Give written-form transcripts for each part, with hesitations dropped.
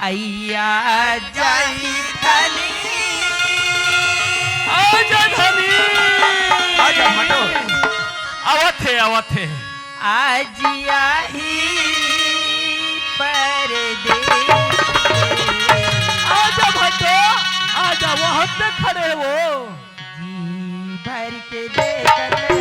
अय्या जाई धनी आजा धनी आजा मटो आवत थे आजिया ही परदेस आजा भट्टो आजा वहां पे खड़े वो जी भर के देकर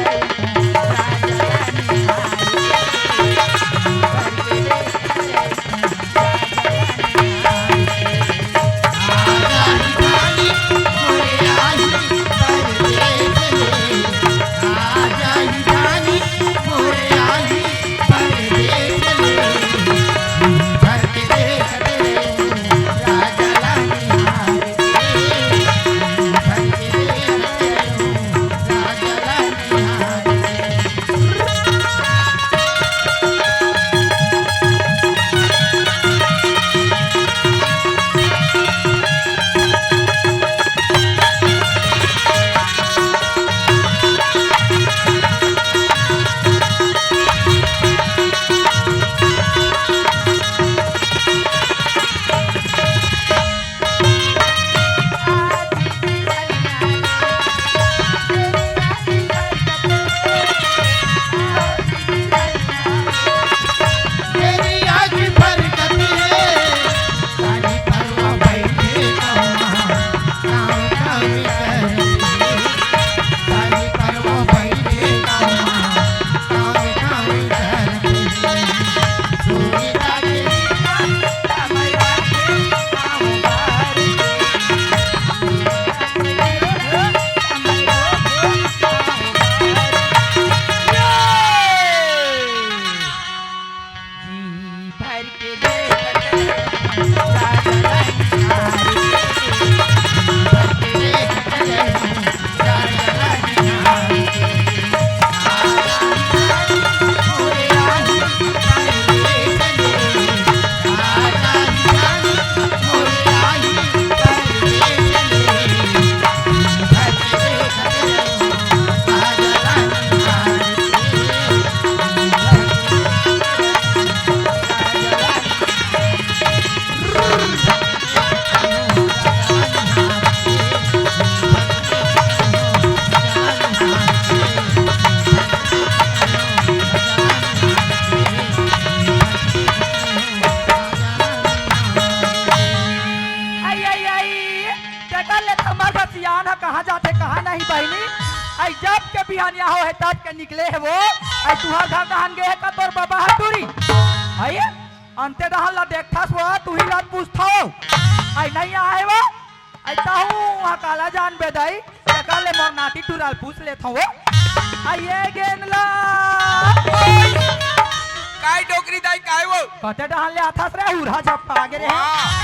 कहाँ जाते कहाँ नहीं बहनी आई जब के बिहानिया हो है तब के निकले है वो आई तुहार घर कहां गए है का तोर बाबा हटूरी आई अंते रहल ला देखथास वो तू ही रात पूछथो आई नहीं आए वो आई ताहू वहां काला जान बेदाई काले मोर नाटी टुराल पूछ लेथो वो आई ये गेनला काय डोकरी दाई काय वो कते डहान ले आथास रे उरा जब आगे रे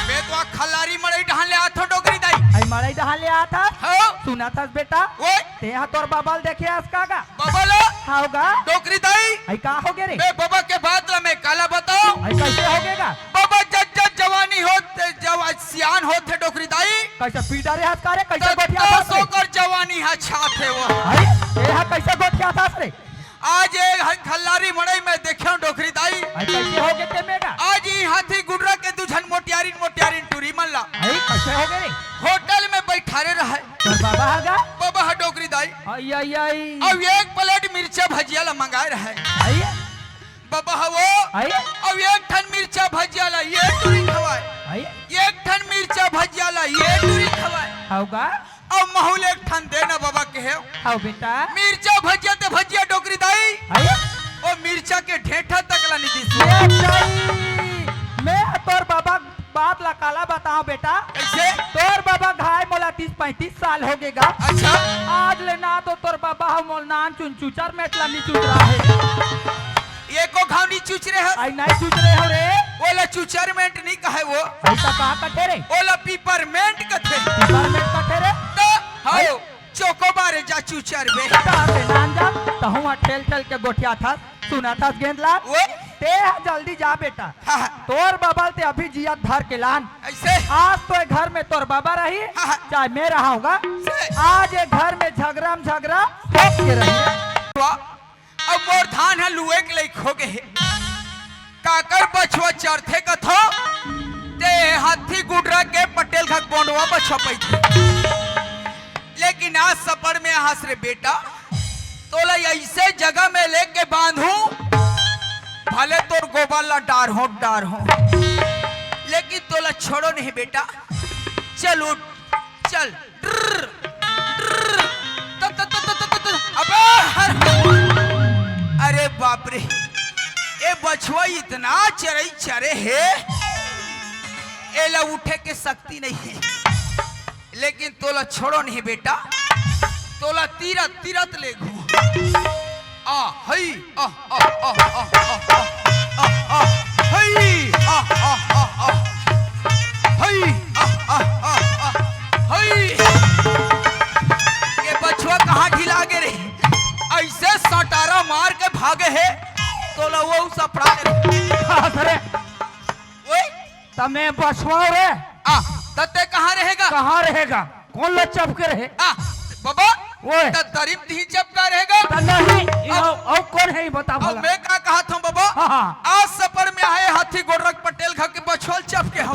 बे तो खल्लारी मड़ई ढान ले आथो डोकरी दाई आई मड़ई डहान ले आता हो सुना था बेटा ओए ते यहाँ तोर बाबा देखे आसकागा बबल होगा डोकरी दाई आई का हो गे रे बे बाबा के बात ला मैं काला बताओ आई कैसे हो गेगा बाबा जज जवानी होते जवा सियान होते डोकरी दाई कैसे पीटा रे हाथ करे कैसे गोठिया था सो कर जवानी हा छाते वो अरे ये हा कैसे गोठिया था रे आज एक खल्लारी मड़ई में देखियो डोकरी दाई आई कैसे हो गे ते मेगा आज ही हाथी गुडरा के दुझन मोटियारिन टूरी मनला आई कैसे हो गे रे होटल में बैठारे रहे तोर बाबा आगा बाबा हा डोकरी दाई आई आई आई अब एक प्लेट मिर्चा भजिया ला मंगाए रहे आई बाबा हवो आई अब एक ठन मिर्चा भजिया ला ये टूरी खवाए आई एक ठन मिर्चा भजिया ला ये टूरी खवाए होगा अब महूल एक ठन देना बाबा के है हाउ बेटा मिर्चा भजिया ते भजिया डोकरी दाई आई ओ मिर्चा के ढेठा तक ला नहीं दिस मैं तोर बाबा बात ला काला बताओ बेटा कैसे तोर बाबा घाय मोला 30-35 साल हो गेगा अच्छा आज ले ना तो तोर बाबा हम मोल नान चुचर मेटला नहीं चुच रहा है एको घावनी चुच रहे आई नहीं चुच रहे हो रे ओला चुचरमेंट नहीं कहे वो ऐसा कहा कटे रे ओला पीपरमेंट कथे डिपार्टमेंट कटे रे तो हायो चोको बारे जा चुचर बे कहां से नान जा तो हुआ ठेल ठेल के गोठिया था सुना था गेंदला वो ते जल्दी जा बेटा हाँ, तोर बाबा ते अभी जियत धर के लान ऐसे आज तो घर में तोर बाबा रही हाँ। चाहे मैं रहाऊंगा आज ये घर में झगड़ा ठोक के रही अब मोर धान है लुए के लिए खो गए काकर बछवा चरथे कथो ते बछवा पैदा। लेकिन आज सफर में हंस रे बेटा, तोला ऐसे जगह में लेके बांधू, भले तोर गोबाला डार हो, लेकिन तोला छोड़ो नहीं बेटा। चल उठ, चल। अरे बाप रे, ये बछवा इतना चरे है, एला उठे के शक्ति नहीं है। लेकिन तोला छोड़ो नहीं बेटा, तोला तीरथ ले घू। आ हई आ आ आ आ आ आ हई आ आ आ आ हई आ आ आ आ हई। ये बछवा कहाँ ढिला गे रे? ऐसे सटारा मार के भागे है, तोला वो सपड़ा अरे ओए तमे बछवा रे आ तते कहाँ रहेगा? कहाँ रहेगा? कौन लो चपके रहे? आ बाबा ओए तरीफ नहीं चपका रहेगा। नहीं और कौन है ये बता अब भला। मैं क्या कहा था बाबा? हाँ। आज सफर में आए हाथी गोरख पटेल खा के बछोल चपके हो।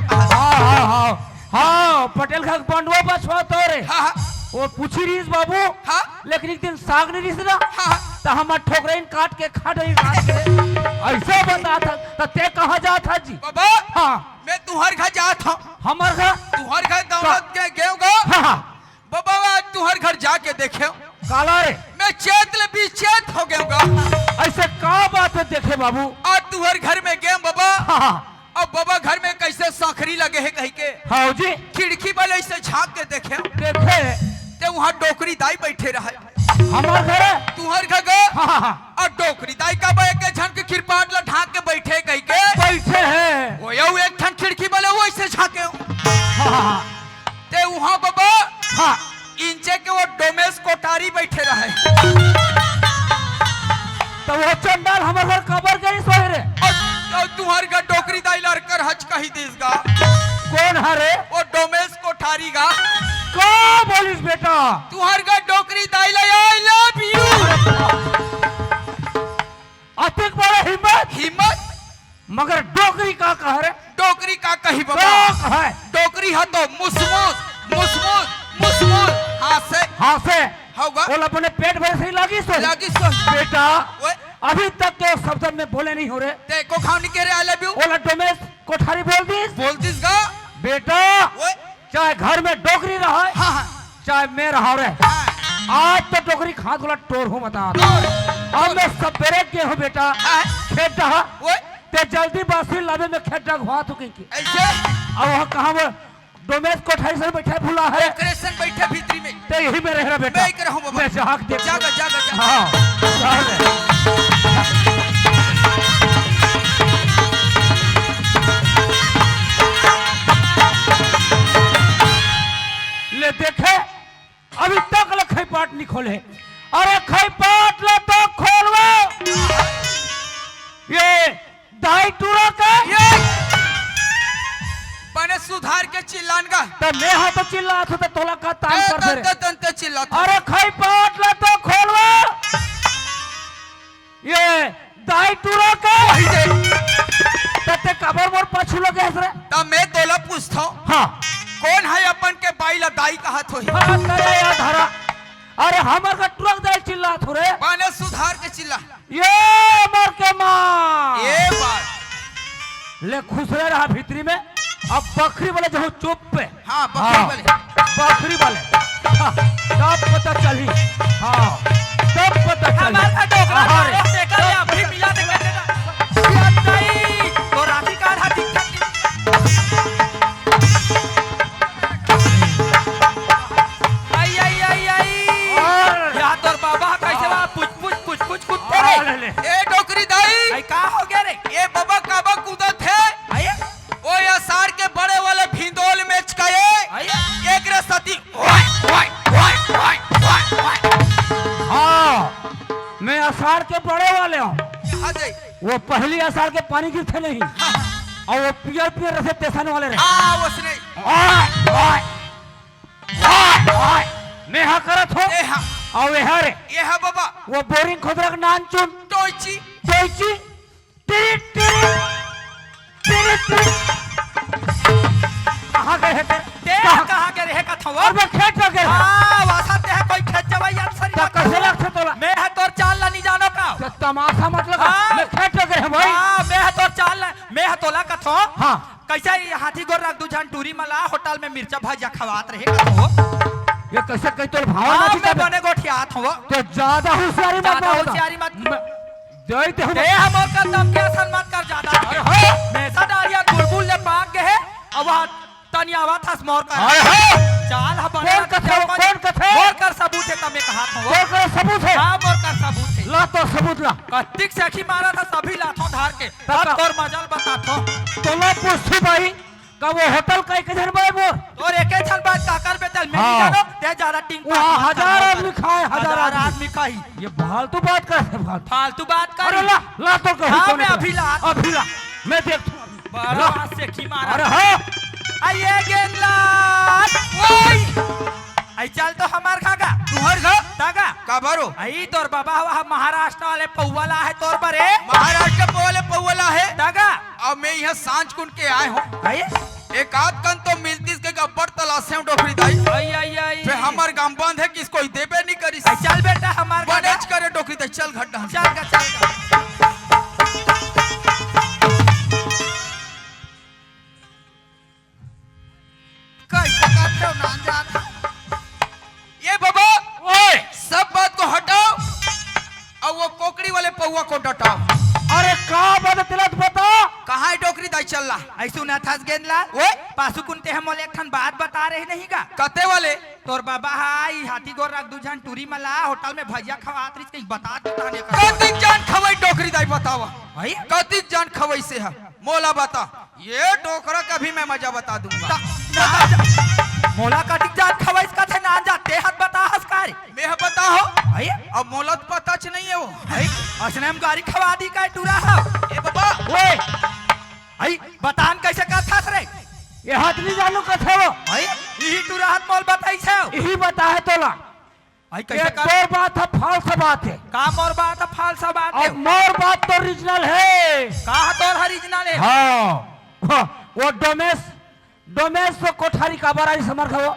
हाँ पटेल का बंडवा बछवा तो रे। हाँ वो पूछी रहीस बाबू। हाँ लेकिन एक दिन साग नहीं रहीस ना, हाँ तो हमार ठोकरेन काट के खा रही ऐसे बता था। तो ते कहाँ जा था जी? बाबा हाँ मैं तुम्हारे घर जाता हूँ। हमार घर तुम्हारे घर दौलत के गेऊंगा। हाँ बाबा आज तुम्हारे घर जाके देखे काला रे मैं चेत हो गया। ऐसे का बात है देखे बाबू? आज तुम्हारे घर में गए बाबा। हाँ अब बाबा घर में कैसे सांखरी लगे है कहीं के? हाँ जी खिड़की वाले ऐसे झांक के देखे देखे ते वहाँ डोकरी दाई बैठे रहे। हमार घर है। तुम्हारे घर गए हाँ और डोकरी दाई का के झन के खिरपाट ला ढाक के बैठे कहीं के बैठे हैं। वो यू एक ठन खिड़की वाले वो ऐसे झांके हाँ ते वहाँ बाबा हाँ इंचे के वो डोमेस कोठारी बैठे रहे। तो वो चंडाल हमारे घर कबर गई सोए रे। और तुम्हारे घर डोकरी दाई लड़कर हच कही दीसगा। कौन है रे? वो डोमेस कोठारी गा। का बोलिस बेटा? तुम्हारे घर डोकरी दाई ला आई लव यू। अतिक बड़ा हिम्मत मगर डोकरी का कह रे? डोकरी का कही का बाबा? है? डोकरी है तो मुसमुस हाँ से होगा बोल अपने पेट भर से ही लगी सो लगी सो। बेटा ओए अभी तक तो शब्द में बोले नहीं हो रहे। देखो खाने के रे आई लव यू बोला डोमेस कोठारी बोल दिस गा। बेटा ओए चाहे घर में डोकरी रहा है हाँ चाहे मैं रहा रे, हाँ आज तो डोकरी खाद वाला टोर हूँ बता। अब मैं सवेरे के हूँ बेटा हाँ। खेत डहा ओए ते जल्दी बासी लावे में खेत डग हुआ तो की ऐसे अब वहाँ कहाँ वो डोमेस कोठारी से बैठा भूला है क्रेशन बैठे भीतरी में ते यही में रह रहा बेटा। मैं कर हूँ बाबा। मैं झाँक देख जागा जागा जागा। हाँ ले देखे अभी तक ले खई पाट नहीं खोले। अरे खई पाट ले तो खोलवा ये दाई टूरा का ये बने सुधार के चिल्लान का तो मैं हाँ तो चिल्ला तो तोला का तान कर दे। तंते चिल्ला अरे खई पाट ले तो खोलवा ये दाई टूरा का तते कबर मोर पाछू लगे हसरे। तब मैं तोला पूछता हूँ हाँ कौन है अपन के बाईला दाई का हाथ होई? हाँ करे यार धरा। अरे हमार का ट्रक दाई चिल्ला थोड़े बने सुधार के चिल्ला ये मर के माँ ये बात ले खुश रहा भीतरी में। अब बकरी वाले जो चुप पे हाँ बकरी वाले बकरी वाले हाँ, तब पता चली। हाँ तब पता चली। हमारा डोकरा हाँ रे, देखा ले अभी मिला दे तो राशि कार्ड हा ठीक ठाक आई और यहाँ तोर बाबा कैसे बा पुछ और ले ले। ए डोकरी दाई आई का हो गया रे? ये बाबा काबा कूदत है आइए ओ असार के बड़े वाले भिंदोल में चकाए आइए एक रे सती हाँ मैं अषाढ़ के बड़े वाले हूँ। आ जाई वो पहली अषाढ़ के पानी गिरते नहीं और वो पियर पियर रहे तेसन वाले रहे। आ उसने मैं हाँ करत हो ए हाँ और ये रे ये है बाबा वो बोरिंग खुदरक नान चुन टोची चोइची टिरी टिरी टिरी टिरी कहाँ गए हैं तेरे? ए कहाँ? कहाँ के रहे कथो और मैं खेत में गया हां वासा ते है कोई खेत जवाई अनसरी तो कैसे लगते तोला मैं है तोर चाल ला नहीं जानो का तो तमाशा मतलब हाँ। मैं खेत में गया भाई हां मैं है तोर चाल ला मैं है तोला कथो हाँ कैसे ये हाथी गोर रख दू जान टूरी मला होटल में मिर्चा भजिया खवात रहे कथो ये कैसे कहीं तोर भाव हां नहीं मैं कर बने गोठियात हो तो ज्यादा होशियारी मत ज्यादा बता। होशियारी मत देते हम ए हमर का दम के असन मत कर ज्यादा मैं सदारिया गुलगुल ले पाक के है अब तनियावा था मोर का अरे हो चाल ह बने कौन कथे कौन कथे मोर कर सबूत है तमे कहा था कौन का सबूत है हां मोर कर सबूत है ला तो सबूत ला कत्तिक सखी मारा था सभी लाथों धार के तब तब तोर मजल बता थो तो ला पूछू भाई का वो होटल का एक जन भाई मोर तोर एके छन बात काकर बेतल में हाँ। नहीं जानो ते ज्यादा टिंग वहाँ हजार आदमी खाए हजार आदमी आदमी खाई ये फालतू बात कर फालतू फालतू बात कर अरे ला ला तो कहीं हाँ, कौन मैं है? अभी ला। अभी ला मैं देख बड़ा सखी मारा अरे हाँ आइए गेंदलात ओए आई चल तो हमार खागा तुहर घर तागा का बारो आई तोर बाबा वह महाराष्ट्र वाले पौवाला है तोर बरे महाराष्ट्र पोले पौला है तागा अब मैं यहाँ सांझ कुन के आए हूँ आई एक आध कन तो मिलती के गब्बर तलाशे में डोकरी दाई आई आई आई फिर हमार गांव बंद है किसको देबे नहीं करी आई चल बेटा हमार खागा बनेज करे डोकरी दाई चल घड्डा चल का चल का कैसे करते हो ना जाना ये बाबा ओए सब बात को हटाओ और वो कोकड़ी वाले पौवा को डटाओ अरे का बात तिलत बता कहाँ है डोकरी दाई चल रहा ऐसु ना था गेंदलाल ओए पासु कुनते हम मोले एक ठन बात बता रहे नहीं का कते वाले तोर बाबा हाई हाथी गोर रख दू जन टूरी मला होटल में भजिया खवात रही कहीं बता देता ने का कतिक जान खवई डोकरी दाई बतावा भाई कतिक जान खवई से है मोला बता ये डोकरा का भी मैं मजा बता दूंगा मोला कटिक जात खवाइस का थे ना जाते हाथ बता हसकारी मैं बता हो भाई अब मोला तो पता च नहीं है वो भाई असने हम गाड़ी खवा दी का टूरा है ए बाबा ओए भाई बतान कैसे का था रे ये हाथ नहीं जानू कथे वो भाई यही टूरा हाथ मोल बताई छे यही बता है तोला भाई ये कैसे का तोर बात है फालसा बात है काम और बात है फालसा बात है और मोर बात तो ओरिजिनल है कहा तोर हरिजना ने हाँ वो डोमेश तो कोठारी का बरारी समर खो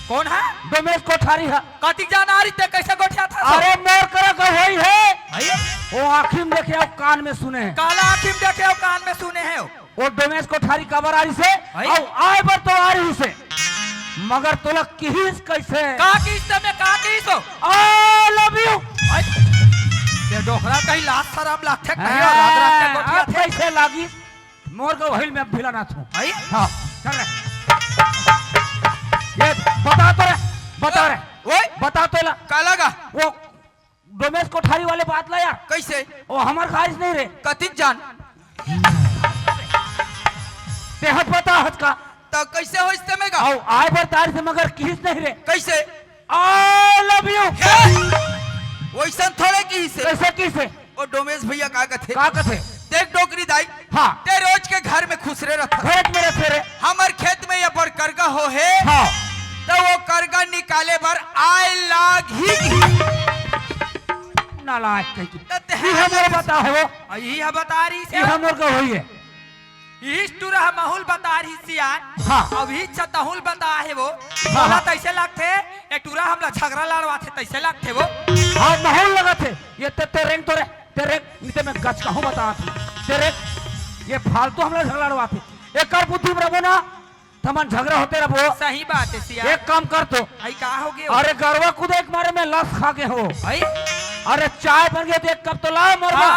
कौन है डोमेश कोठारी है कटिक जान आ रही ते कैसे गोठिया था अरे मोर करे का वही है भाई वो आँखी में देखे और कान में सुने हैं काला आखिम देखे और कान में सुने हैं वो डोमेश कोठारी का बरारी से भाई? और आए बर तो आ रही से मगर तोला किहिस कैसे का किस में का किस हो आई लव यू ये डोकरा कहीं लाश शराब लाथे कहीं और रात रात के गोठिया थे कैसे लागी मोर को वही में भिलाना था भाई हाँ चल रहे ये बता रे ओए बता तो ला का लगा वो डोमेश कोठारी वाले बात ला यार कैसे वो हमार खारिज नहीं रे कतिक जान तेहत बता हत का तो कैसे हो इस्ते में गा और आए बर तार से मगर किस नहीं रे कैसे आई लव यू वैसा थोड़े की से कैसे किसे वो डोमेश भैया का कथे का कथे देख डोकरी दाई हाँ ते रोज के घर में खुसरे रहता भेज मेरे फेरे हमार खेत में ये पर करगा हो है हाँ तो वो करगा निकाले बर आए लाग ही नालायक कहीं की तो ते ये हमारे बता है वो यही है बता रही से ये हमर का वही है इस टूरा माहौल बता रही सियान हाँ अभी छतहुल बता है वो बोला तैसे लगते एक टूरा हमला झगड़ा लड़वा थे तैसे लगते वो हाँ माहौल लगा थे ये तेरे तो रे तेरे नीचे में गच कहूँ बता थी तेरे ये फालतू हम लोग झगड़ा लड़वा थे एक कर बुद्धि में रहो ना तमन झगड़ा होते रहो सही बात है सियान एक काम कर तो आई कहा हो गया अरे गरवा कूदे एक मारे में लस खा के हो भाई अरे चाय बन गए तो एक कप तो ला मरवा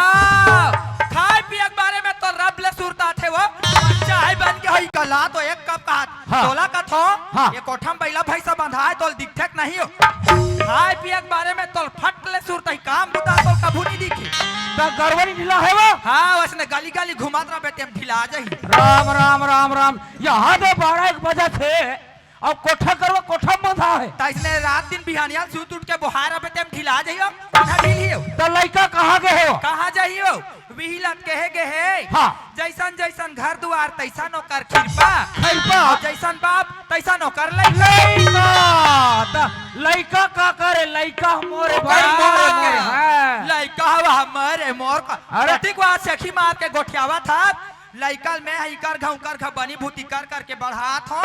खाए पिए के बारे में तो रब ले सुरता थे वो चाय बन के होई कला तो एक कप का हाँ। तोला का थो हाँ। ये कोठम बैला भैसा बंधा है तो दिखते नहीं हो खाए पिए के बारे में तो फट ले सुरता ही काम बुता तो कभू नहीं दिखी तो गरवा नहीं ढीला है वो हाँ वैसे गली गली घुमात रहा बेटे हम ढिला जाही राम राम राम राम यहाँ तो 12-1 बजे थे और कोठा करवा कोठा बंधा है तैसने रात दिन बिहानिया सूत उठ के बुहार पे तेम ढिला जाइयो कहाँ ढिलियो तो लड़का कहाँ गए हो कहाँ जाइयो विहिलत कहे गए हाँ। जैसन जैसन घर दुआर तैसा नौकर खिरपा खैपा और जैसन बाप तैसा नौकर लइका लड़का का करे लड़का मोरे भाई हाँ। मोरे मोरे हाँ। लइका हवा हमरे मोर का अरे। ठीक वहाँ सखी मार के गोठियावा था लइका में ही कर घ बनी भूती कर करके बढ़ात हो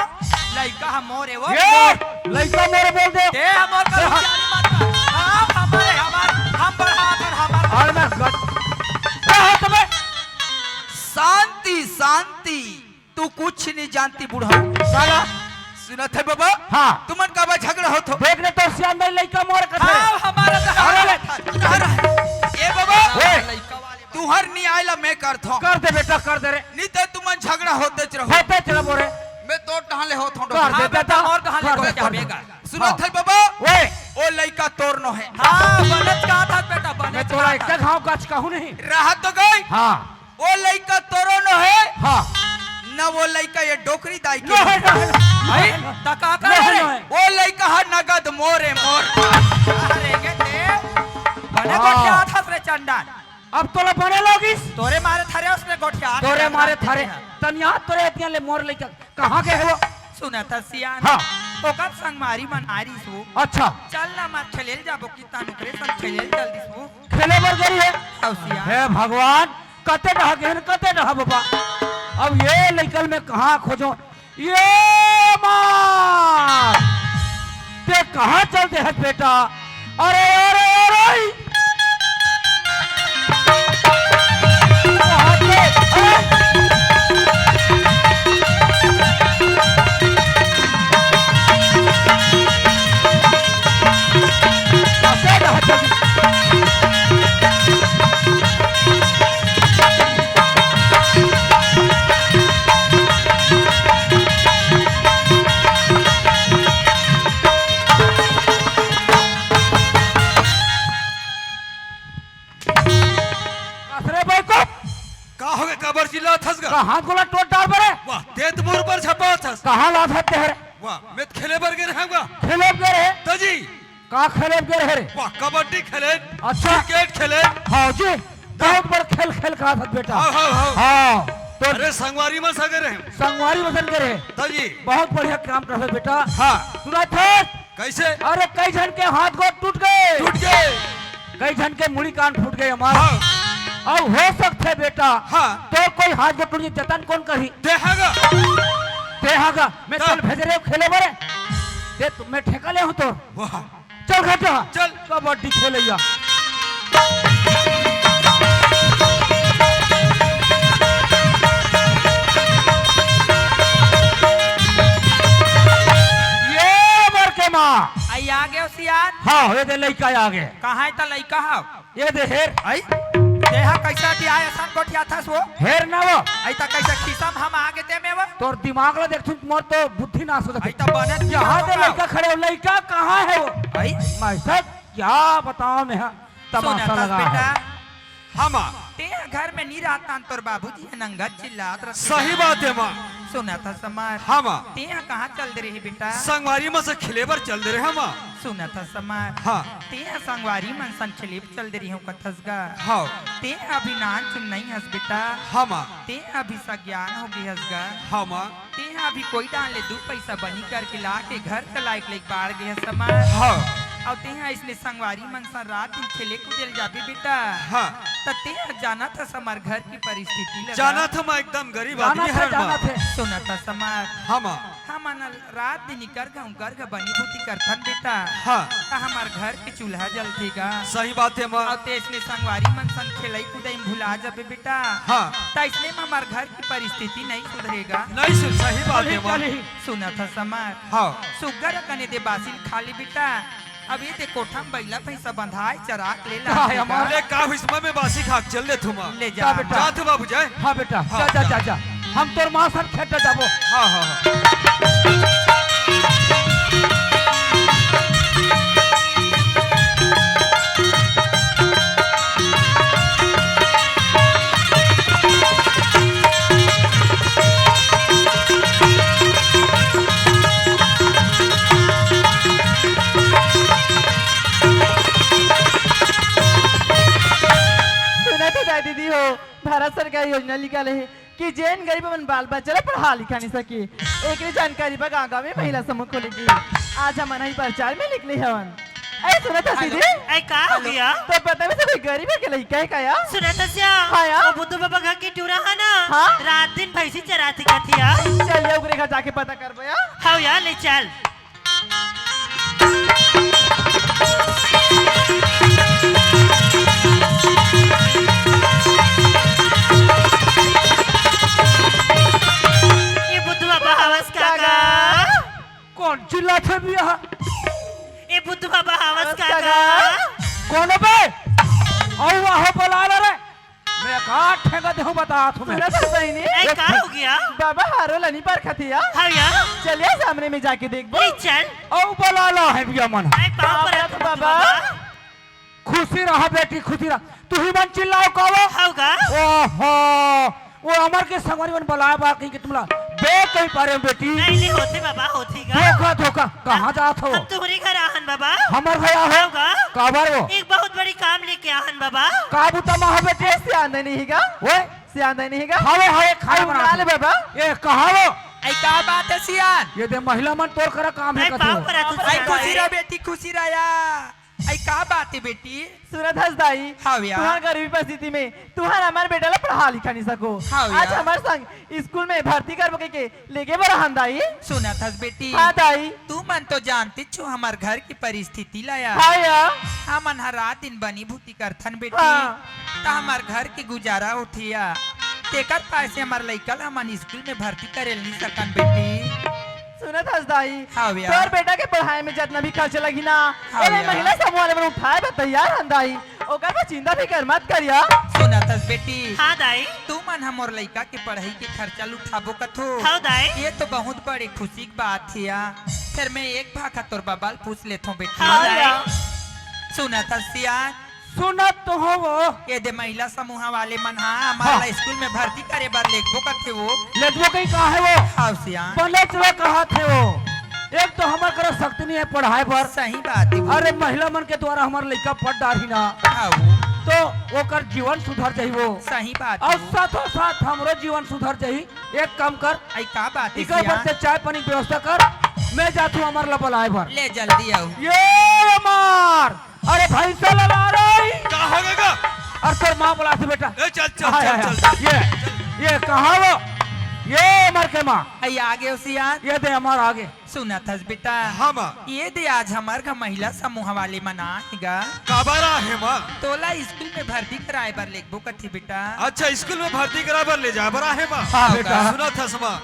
लइका हम मोरे वो ये लड़का मेरे बोल दे ते हमर का जानी मत हम हमारे हम बढ़ात और हमार और मैं क्या है तुम्हें शांति शांति, तू कुछ नहीं जानती बूढ़ा। साला सुनत है बाबा? हाँ तुमन का बा झगड़ा हो तो देख ले तो सियान भाई लड़का मोर का हां हमारा ए बाबा ओए लइका वाले तू हर नहीं आइला मैं करत हूं। कर दे बेटा कर दे रे नहीं तो तुमन झगड़ा होते रहो। होते चला बोरे मैं तो टहले होत हूं। कर दे बेटा और कहां ले कर को दे, क्या कर दे। बेगा सुनत है बाबा? ओए ओ लइका तोर न है। हां बनत का था बेटा मैं बनत तोरा एक घाव काच कहूं नहीं राहत तो गई। हाँ ओ लइका तोरो न है हाँ न वो लइका ये डोकरी दाई नो है के। भाई तका का नो है रे नो है ओ लइका हर नगद मोरे मोर। अरे गे ते बने गोठिया था रे चंदन अब तोला बने लोगिस तोरे मारे थारे उसने गोठिया तोरे मारे थारे तनिया तोरे इतने ले मोर लेके कहाँ के है वो सुना था सियान हाँ ओकर संग मारी मन आरी सो अच्छा चल ना मत खेलेल जाबो की तानु करे संग खेलेल जल्दी सो खेले बर गई है हौसिया हे भगवान कते रह गए कते रह बाबा अब ये निकल में कहाँ खोजो ये मार ते कहाँ चलते हैं बेटा अरे अरे अरे कबर जिला थस गा हाथ गोला टोट डाल बरे वाह तेत मोर पर छपा थस कहाँ ला सकते हैं वाह मैं खेले बर गे रहूंगा खेले गए रहे तजी कहाँ खेले गए रहे वाह कबड्डी खेले अच्छा क्रिकेट खेले हाँ जी बहुत बड़ा खेल खेल कहा था बेटा हाँ हाँ हाँ हाँ तो अरे संगवारी में सगे रहे संगवारी वजन करे तजी बहुत बढ़िया काम कर रहे बेटा हाँ सुना था कैसे अरे कई जन के हाथ गोड़ टूट गए टूट गए कई जन के मुड़ी कान फूट गए हमारे हाँ अब हो सकते बेटा हाँ तो कोई हाथ गोड़ टूट जाए जतन कौन करी देहागा देहागा मैं हाँ। चल भेज रहे हो खेले बरे दे मैं ठेका ले हूँ तो वाह चल घटा चल कबड्डी खेलैया ये बर के माँ आई आ गए सियान हाँ ये दे लइका आगे कहाँ त लइका हाव ये दे हेर आई देहा कैसा दिया ऐसा गोठिया था सो हेर ना वो आई त कैसा खिसम हम आगे ते में वो तोर दिमाग ला देख मोर तो बुद्धि नाश हो आई जाती त बनत यहाँ दे लइका खड़े हो लइका कहाँ है वो आई मैं सब क्या बताओ मैं तमाशा सुना लगा बेटा है हमा ते घर में नहीं रहता तोर बाबूजी है नंगा चिल्लात रहते सही बात है माँ सुना था समार हमा ते कहाँ चल दे रही बेटा संगवारी में से खेले बर चल दे रहे हमा सुना था समार हाँ ते संगवारी मन सन चलिप चल दे रही हूँ कथसगा हाँ ते अभी नान चुन नहीं हंस बेटा हमा ते अभी सज्ञान हो गई हंसगा हमा ते अभी कोई डाल ले 2 पैसा बनी करके ला के घर का लाइक लेक बाढ़ गया समार हाँ और ते इसने संगवारी मन सन रात दिन खेले कूदल जाबे बेटा हाँ त ते जाना था समार घर की परिस्थिति लगा जाना था मैं एकदम गरीब जाना आदमी थे है जाना थे सुना था समार हमा हम रात दिन कर घर बनी बूती करथन बेटा हाँ त हमार घर के चूल्हा जलतेगा सही बात है माँ और ते इसने संगवारी मन संग खेलई कूदई भुला जाबे बेटा हाँ त इसने में हमार घर की परिस्थिति नहीं सुधरेगा नहीं सुन सही बात है माँ सुना था समार हाँ सुगर कने दे बासिल खाली बेटा अब ये ते कोठा में बैला पैसा बंधाए चराक ले ला हाँ, हमारे- अरे का हुस्मा में बासी खाक चल ले तुम ले जा जा बेटा। जा तू बाबू जाए हाँ बेटा हाँ, जा जा जा जा हम तोर माँ सर खेत जाबो हाँ हाँ हाँ सुना तो दादी दी हो भारत सरकार योजना निकाले है कि जैन गरीब अपन बाल बच्चा पढ़ा लिखा नहीं सके एक जानकारी बा गाँव में महिला समूह खोलेगी आज हम ही प्रचार में निकले हवन ऐ सुना था सीधी ऐ का हो गया तो पता में से कोई गरीब है के लड़का है का या सुना था क्या हाँ यार। वो बुद्धू बाबा घर की टूरा है ना हाँ। रात दिन भैंसी चराती का थिया चल या उगरे घर जाके पता कर भैया हाँ यार ले चल ये बुद्धू बाबा हवस काका कौन चिल्ला थे भी यहाँ ये बुद्धू बाबा हवस हवस काका काका। कौन है बे और वहाँ बुला ला रे मैं कहाँ ठेका दे बता तुम्हें सुना था बहनी ऐ का हो गया बाबा हारो लनी पर खतिया हाँ यार चलिए सामने में जाके देख ले चल और बुला ला है भी मन ऐ पाँव पर बाबा, बुद्धू बाबा। बाबा खुशी रहा बेटी खुशी रहा तू ही मन चिल्लाओ कहो होगा ओहो वो अमर के संगवारी मन बुलाया बा कहीं कि तुमला बे कहीं पारे बेटी नहीं नहीं होते बाबा होती का धोखा धोखा कहाँ जात हो हम तुम्हारे घर आहन बाबा हमर भैया हो होगा काबर वो एक बहुत बड़ी काम लेके आहन बाबा काबू तमा हो बेटे सियान नहीं है ओए सियान नहीं है खावे हाय खाए बना ले बाबा ए कहाँ वो ऐ का बात है सियान ये दे महिला मन तोड़ कर काम है ऐ पाँव पर कथो ऐ खुशी रह बेटी खुशी रह या ऐ का बात है बेटी सूरत हंसदाई हाँ भैया। तुम्हार गरीबी परिस्थिति में तुम्हार हमारे बेटा ला पढ़ा लिखा नहीं सको हाँ भैया। आज हमारे संग स्कूल में भर्ती कर के लेके बड़ा हंदाई सुना था बेटी हाँ दाई तू मन तो जानती छो हमार घर की परिस्थिति लाया हाँ या हमन हर रात दिन बनी भूती करथन बेटी हाँ। ता हमार घर की गुजारा उठिया तेकर पैसे हमार लइकल हमन स्कूल में भर्ती करे नहीं सकन बेटी सुनत हंसदाई हाँ भैया। तोर बेटा के पढ़ाई में जितना भी खर्च लगी ना हाँ ए भैया। महिला समूह वाले में उठाए बा तैयार हंदाई ओकर पर चिंता भी कर मत करिया सुना था बेटी हाँ दाई तू मन हमर लइका के पढ़ाई के खर्चा उठाबो कथो हाँ दाई ये तो बहुत बड़ी खुशी की बात है फिर मैं एक भाखा तोर बबाल पूछ लेता हूँ बेटी हाँ या। दाई सुना था सियान सुनत तो हो वो ये दे महिला समूह वाले मन हाँ हमारा हाँ। स्कूल में भर्ती करे बार लेखबो कथे वो लेटवो कहीं कहाँ है वो हाँ सियान पहले चलो कहाँ थे वो एक तो हमार कर शक्ति नहीं है पढ़ाई पर सही बात है वो। अरे महिला मन के द्वारा हमार लड़का पढ़ डाली ना हाँ वो तो ओकर जीवन सुधर चाहिए वो सही बात है और वो। साथों साथ हमरो जीवन सुधर चाहिए एक काम कर ऐ का बात है इकर सियान? बच्चे चाय पानी की व्यवस्था कर मैं जाता हूँ हमार लपलाए पर ले जल्दी आओ ये मार अरे भैंसा लला रही का होगा और तोर माँ बोला थी बेटा ए चल चल हाय, चल हाय, चल ये कहाँ वो ये मर के माँ ऐ आगे हो सियान ये दे हमार आगे सुना था बेटा हाँ माँ ये दे आज हमार का महिला समूह वाले मनाएगा काबारा है माँ तोला स्कूल में भर्ती कराए बार लेखबो कथी बेटा अच्छा स्कूल में भर्ती कराबर ले जा बरा है माँ हाँ बेटा सुना था समा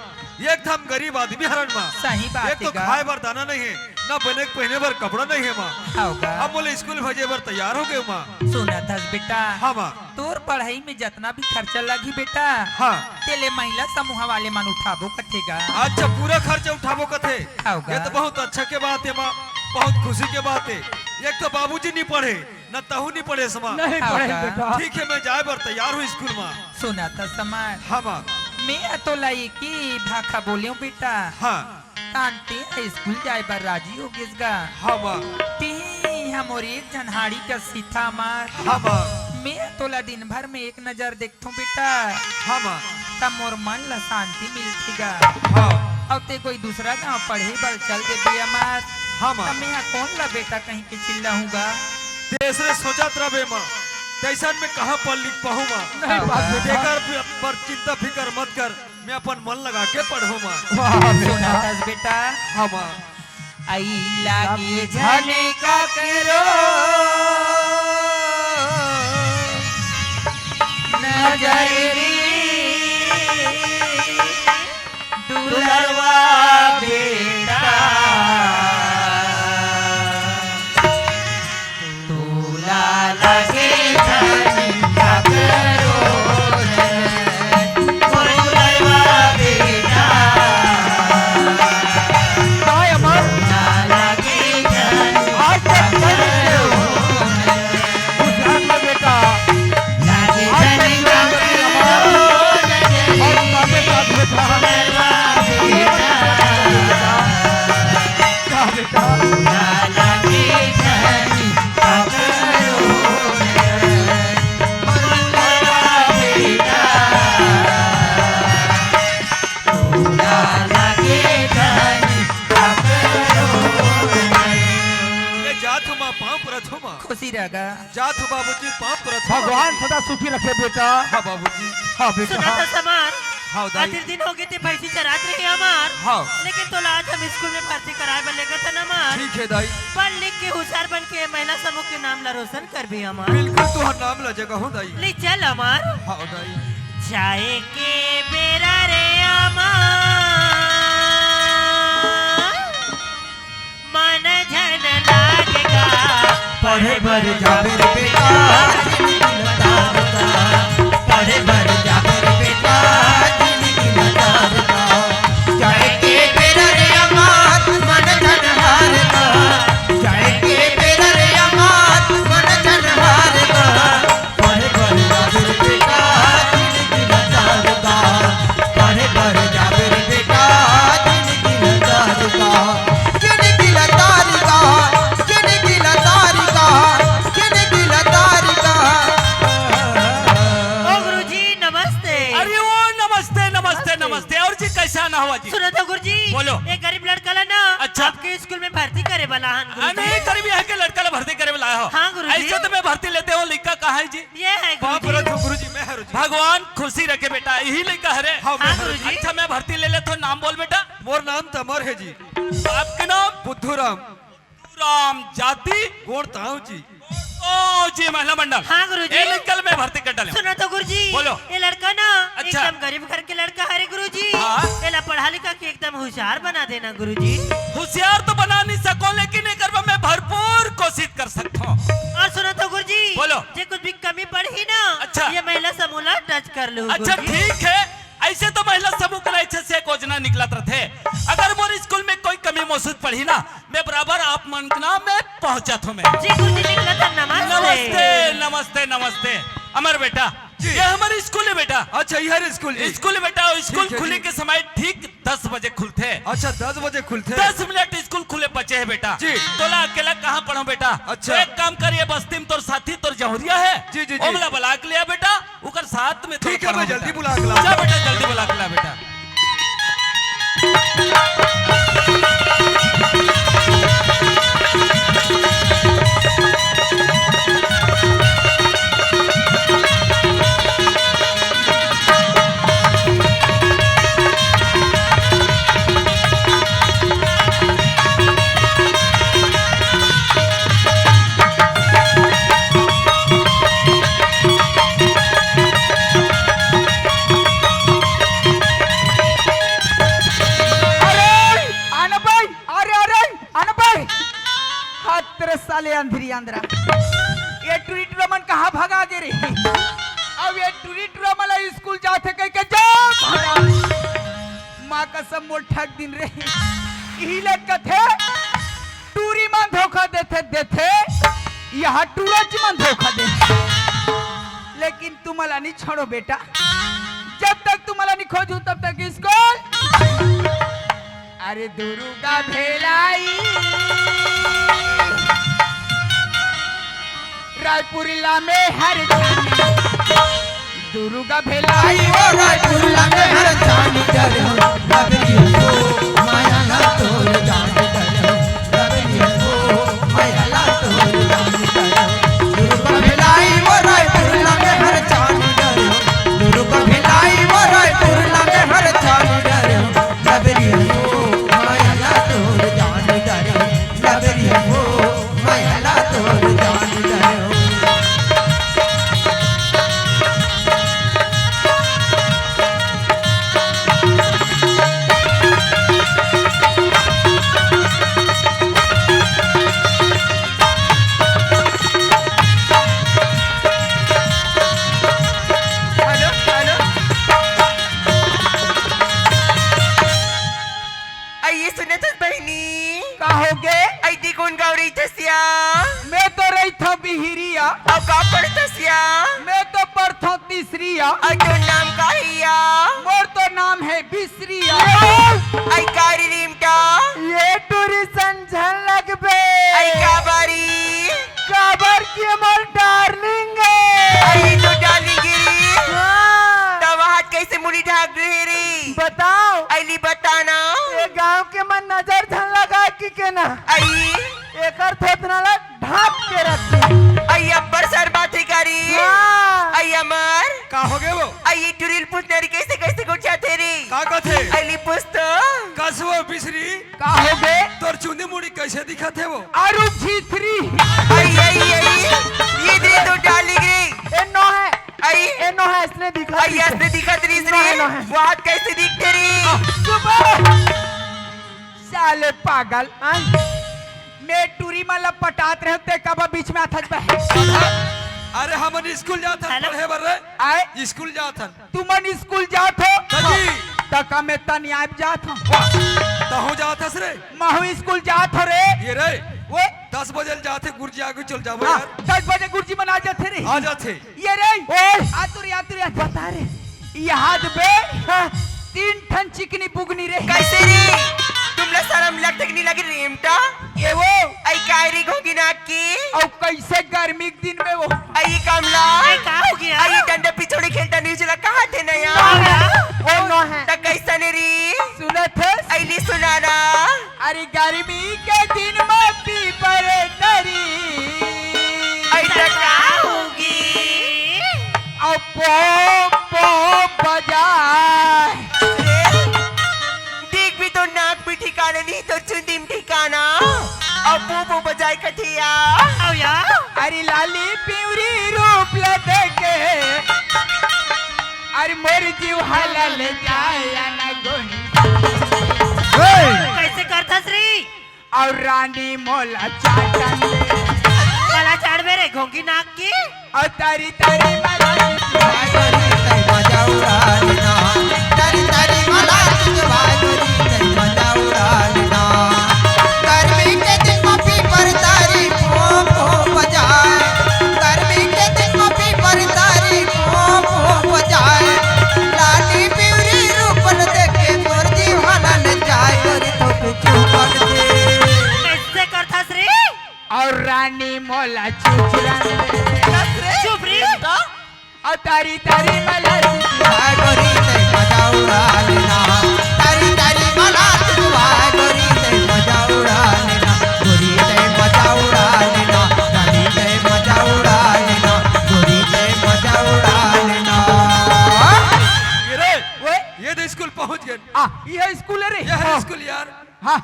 एक थम गरीब आदमी हरण माँ सही एक बात तो है खाए बर दाना नहीं है ना बने के पहने बर कपड़ा नहीं है माँ होगा अब बोले स्कूल भेजे बर तैयार हो गए माँ सुना था बेटा हाँ माँ तोर पढ़ाई में जितना भी खर्चा लगी बेटा हाँ तेले महिला समूह वाले मन उठाबो कथेगा अच्छा पूरा खर्चा उठाबो कथे होगा। ये तो बहुत अच्छा के बात है माँ बहुत खुशी के बात है एक तो बाबूजी नहीं पढ़े न तहू नहीं पढ़े समा नहीं हाँ, पढ़े होगा। बेटा ठीक है मैं जाए बर तैयार हूँ स्कूल में सुना था समाज हाँ माँ मैं तो लाई की भाखा बोलियो बेटा हाँ तानते स्कूल जाए बार राजी हो गिसगा हाँ माँ ती हमर एक जनहाड़ी का सीता मार हाँ माँ मैं तोला दिन भर में एक नजर देखता हूँ बेटा हाँ माँ तब मोर मन ला शांति मिलतीगा हाँ अब ते कोई दूसरा गांव पढ़े बल चल दे दिया मार हाँ माँ तब मैं यहाँ कौन ला बेटा कहीं के चिल्ला हूँगा देश रे सोचत रहे माँ तैसन में कहाँ पढ़ लिख पाहू माँ नहीं बात बेटा जेकर पर चिंता फिकर मत कर मैं अपन मन लगा के पढ़ू माँ वाह सुना बेटा था बेटा हाँ माँ आई लागी झने का करो नजरी दुलरवा बेटा दूला लगे झने का करो दुलरवा बेटा काय अमर लगे झने आज तक नहीं गुजरात में बेटा आज तक नहीं रगा। जात हो बाबूजी पाँव परत। भगवान सदा सुखी रखे बेटा। हाँ बाबूजी। हाँ बेटा सुना तो समार हाँ दाई। आखिर दिन हो गए थे भैंसी चरात रही हमार हाँ लेकिन तो आज हम स्कूल में भर्ती कराए बन लेगा था नमार ठीक है दाई। पढ़ लिख के होशियार बन के महिला समूह के नाम ला रोशन कर भी हमार बिल्कुल तुहर नाम ला जगह हो दाई। ले चल हमार हाँ दाई। चाय के बेरा रे हमार मन झन लागेगा पढ़े बर जावे रे बेटा पढ़े बर जावे रे बेटा जाए के बेरा रे अमात मन धन हारता जाए के बेरा रे अमात मन धन हारता पढ़े बर जावे रे बेटा जिंदगी लतारता पढ़े बर जावे रे बेटा जिंदगी लतारता जिंदगी लतारता जिंदगी लतारता जिंदगी लतारता। ओ गुरुजी नमस्ते अरे वो नमस्ते नमस्ते नमस्ते। और जी कैसा ना हुआ जी? सुनो तो गुरुजी बोलो। एक गरीब लड़का ला ना अच्छा। आपके स्कूल में भर्ती करे वाला हन अरे गुरुजी करीब यहाँ के लड़का ला भर्ती करे लाया हो। हाँ, गुरुजी। ऐसे तो मैं भर्ती लेते हूँ लिखा कहा है जी? ये है पाँव गुरुजी परत हो गुरुजी मैं हरो जी। भगवान खुशी रखे बेटा यही लिखा है रे। हाँ मैं हाँ हरो जी। गुरुजी अच्छा मैं भर्ती ले ले तो नाम बोल बेटा। मोर नाम तमर है जी। आपके नाम? बुद्धूराम राम जाति गोड़ ताऊ जी। ओ जी महिला मंडल। हाँ गुरुजी ये निकल मैं भर्ती कर डाले। सुनो तो गुरुजी बोलो। ये लड़का ना अच्छा। एकदम गरीब घर के लड़का है रे गुरुजी हाँ। ये ला पढ़ा लिखा के एकदम होशियार बना देना गुरुजी होशियार तो बना नहीं सको लेकिन एक मैं भरपूर कोशिश कर सकता हूँ। और सुनो तो गुरुजी बोलो। जे कुछ भी कमी पड़ी ना अच्छा। ये महिला समूह ला टच कर लो अच्छा गुरुजी। ठीक है ऐसे तो महिला समूह के अच्छे से योजना निकला थे। अगर मोर स्कूल में कोई कमी महसूस पड़ी ना मैं बराबर आप मनकना में पहुंचा था मैं। जी गुरुजी निकला था नमस्ते नमस्ते नमस्ते अमर बेटा ये हमारे स्कूल है बेटा। अच्छा यह स्कूल जी। स्कूल बेटा स्कूल ठीक है, खुलने जी। के समय ठीक 10 बजे खुलते हैं। अच्छा 10 बजे खुलते हैं। 10 मिनट स्कूल खुले बचे है बेटा। जी। तोला अकेला कहाँ पढ़ो बेटा? अच्छा। तो एक काम करिए बस्ती में तोर साथी तोर जहुरिया है जी, जी, जी। ओमला बुला के लिया बेटा उकर साथ में तोर ठीक है पढ़ो मैं बेटा। जल्दी बुला के ला। जा बेटा जल्दी बुला के ला बेटा। साले अंधेरी आंध्रा ये टूरिस्ट रमन कहाँ भगा गे रे। अब ये टूरिस्ट रमन स्कूल जाते कह के जा माँ कसम मोर ठग दिन रे इहिले कथे टूरी मन धोखा देते यहाँ टूरज मन धोखा दे। लेकिन तुम्हारा नहीं छोड़ो बेटा जब तक तुम्हारा नहीं खोजू तब तक स्कूल। अरे दुर्गा भेलाई रायपुरिला में हर दुर्गा भेलाई वो रायपुरिला में हर जानी डर हो रबरियो माया ना तोर जानी डर हो रबरियो माया ना तोर जानी डर हो दुर्गा भेलाई वो रायपुरिला में हर जानी डर हो दुर्गा भेलाई वो रायपुरिला में हर जानी डर हो रबरियो माया ना तोर जानी डर हो रबरियो माया ना तोर जानी डर हो। कहोगे ऐती कौन गौरी तसिया मैं तो रही था बिहिरिया अब का पढ़ तसिया मैं तो पढ़ता तीसरिया और तो नाम का हिया मोर तो नाम है बिसरिया। आई कारी रीमटा ये टूरी समझन लगबे आई काबारी काबर की मोर डार्लिंग आई तो डाली गिरी तब हाथ कैसे मुड़ी ढाक रही री बताओ ऐली बताना ये गांव के मन नजर झन लगा कि के ना आई एकर थोतना ला ढाक के रखी। आई अब्बर सर बातें करी हाँ। आई अमर का हो गए वो आई टुरिल पुतरी कैसे कैसे गुच्छा तेरी का कथे अली पुस्तो कसवो बिसरी का हो गए तोर चुंदी मुड़ी कैसे दिखा थे वो आरू झीथरी आई आई आई ये दे तो डाली गई ए नो है, आई ए नो है, इसने दिखा आई ऐसे दिखा तेरी नो है, नो है। वो हाथ कैसे दिख तेरी साले पागल आई। मैं टूरी में लपटात रहते कब बीच में आथत बे अरे हमन स्कूल जात हन हेलो। पढ़े बर रे आए स्कूल जात हन तुमन स्कूल जात हो जी तका में तन आब जात हो तहु जात हस रे महू स्कूल जात हो रे ये रे वो 10 बजे जाते गुरुजी आगे चल जाबो हाँ, यार 10 बजे गुरुजी बना जाते रे आ जाते ये रे ओए। आतुरी बता रे यहाँ बे 3 ठन चिकनी बुगनी रे कैसे रे तुमने शर्म लगता कि नहीं लगी रेमटा ये वो आई कायरी घोगी नाक की और कैसे गर्मी के दिन में वो आई कमला ए, का हो गया? आई डंडा पिछोड़ी खेलता नहीं चला कहाँ थे नया ए नो है। तक कैसा ने री सुने थे ऐली सुनाना अरे गर्मी के दिन में पीपर तरी आई टका होगी और पो बजाए देख भी तो नाक भी ठिकाना नहीं तो चुंदीम ठिकाना अब वो बजाए कठिया आओ यार अरे लाली पिवरी रूप लदे के अरे मोर जीव हलल जाया न गोनी कैसे करता श्री और रानी मोला चाटन दे कला चाड़ मेरे घोंगी नाक की और तारी तारी मलाई कैसे करता श्री और रानी मोला चुचरन दे चुप री और तारी तारी मलाई ये रे वो ये तो स्कूल पहुंच गए ये स्कूल है रे ये है स्कूल यार हाँ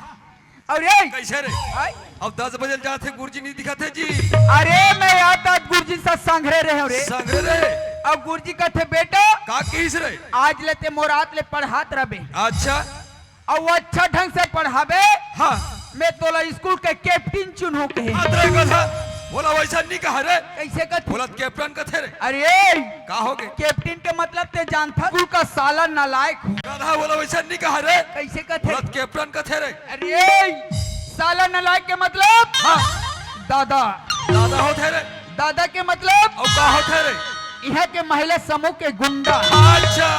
और ये कैसे रे आय, अब 10 बजे जाते गुरुजी नहीं दिखाते जी अरे मैं आता गुरुजी से संघरे रहे रे संग रे अब गुरुजी कहते बेटा का किस रे आज लेते मोरात ले पढ़ात रबे अच्छा और वो अच्छा ढंग से पढ़ाबे हाँ मैं तोला स्कूल के कैप्टन चुनू के अतरे कथा बोला वैसा नहीं कहा रे कैसे कहते बोला कैप्टन कथे रे अरे का हो गए कैप्टन के मतलब ते जानता स्कूल का साला नालायक हो गाधा बोला वैसा नहीं कहा रे कैसे कहते बोला कैप्टन कथे रे अरे साला नालायक के मतलब हाँ दादा दादा होते रे दादा के मतलब और का होते रे यहाँ के महिला समूह के गुंडा अच्छा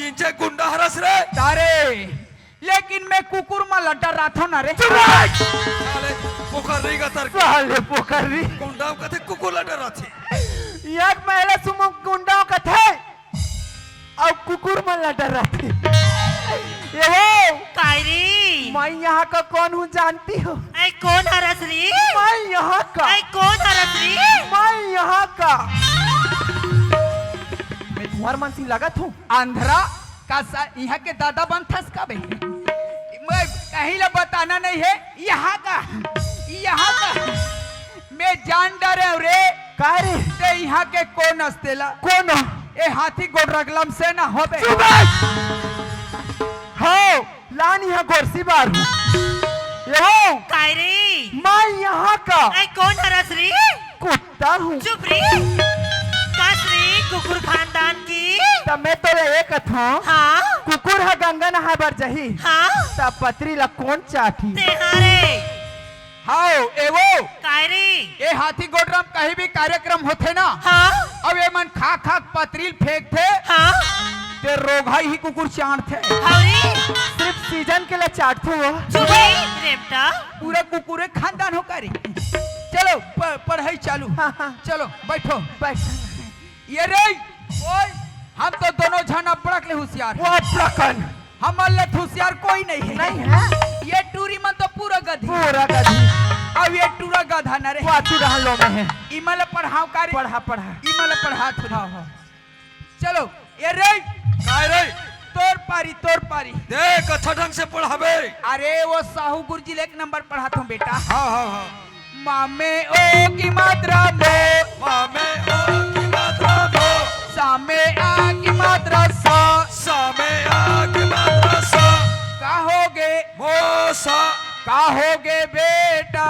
इंचे गुंडा हरस रे तारे लेकिन मैं कुकुर में लटा रहा ना रे साले पोखर नहीं का तर साले पोखरी। गुंडा कथे कुकुर लड़ा रहती एक महिला सुमो गुंडाओं का थे और कुकुर में लड़ रहा थे। ये वो कायरी मैं यहाँ का कौन हूँ जानती हो? ऐ कौन हरस री मैं यहाँ का, ऐ कौन हरस री मैं यहाँ का। मैं तुम्हार मानसी लागत हूँ। आंध्रा का यहाँ के दादा बनथस का भाई मैं कहीं ला बताना नहीं है यहाँ का मैं जान डरे रे का रे? ते यहाँ के कौन अस्तेला कौन हो? ए हाथी गोडरगलम से ना होबे हो लान यहाँ गोरसी बार हूँ। ये हो कायरी मैं यहाँ का ऐ कौन हरस री कुत्ता हूँ। चुप री कस री कुकुर खानदान की तब मैं तो एक था हाँ कुकुर है गंगा नहा बर जही हाँ तब पत्री ला कौन चाठी? तेहारे हाओ ए वो कायरी ए हाथी गोडरम कहीं भी कार्यक्रम होते ना हाँ अब ये मन खा खा पतरील फेंक थे हाँ ते रोगा ही कुकुर चाट थे हवरी सिर्फ सीजन के लिए चाटू हो। चुप री रेपटा पूरा कुकुरे खानदान हो करी चलो पढ़ाई चालू हाँ, हाँ। चलो बैठो बस ये रे ओए हम तो दोनों जन अपड़क ले होशियार वो प्रकन हमारे लिए होशियार कोई नहीं है नहीं है ये टूरी मन तो पूरा गधी पूरा गधी। अब ये टूरा गधा न रे पाछू रहलो में है इमल पढ़ाओ कारी पढ़ा पढ़ा इमल पढ़ा थोड़ा चलो ये रे काय रे तोर पारी देख अच्छा ढंग से पढ़ावे। अरे वो साहू गुरुजी ले 1 नंबर पढ़ाता हूँ बेटा। हाँ हाँ हाँ मामे ओ की मात्रा मो मामे ओ की मात्रा दो सामे आ की मात्रा सा सामे आ की मात्रा सा कहोगे मोसा कहोगे बेटा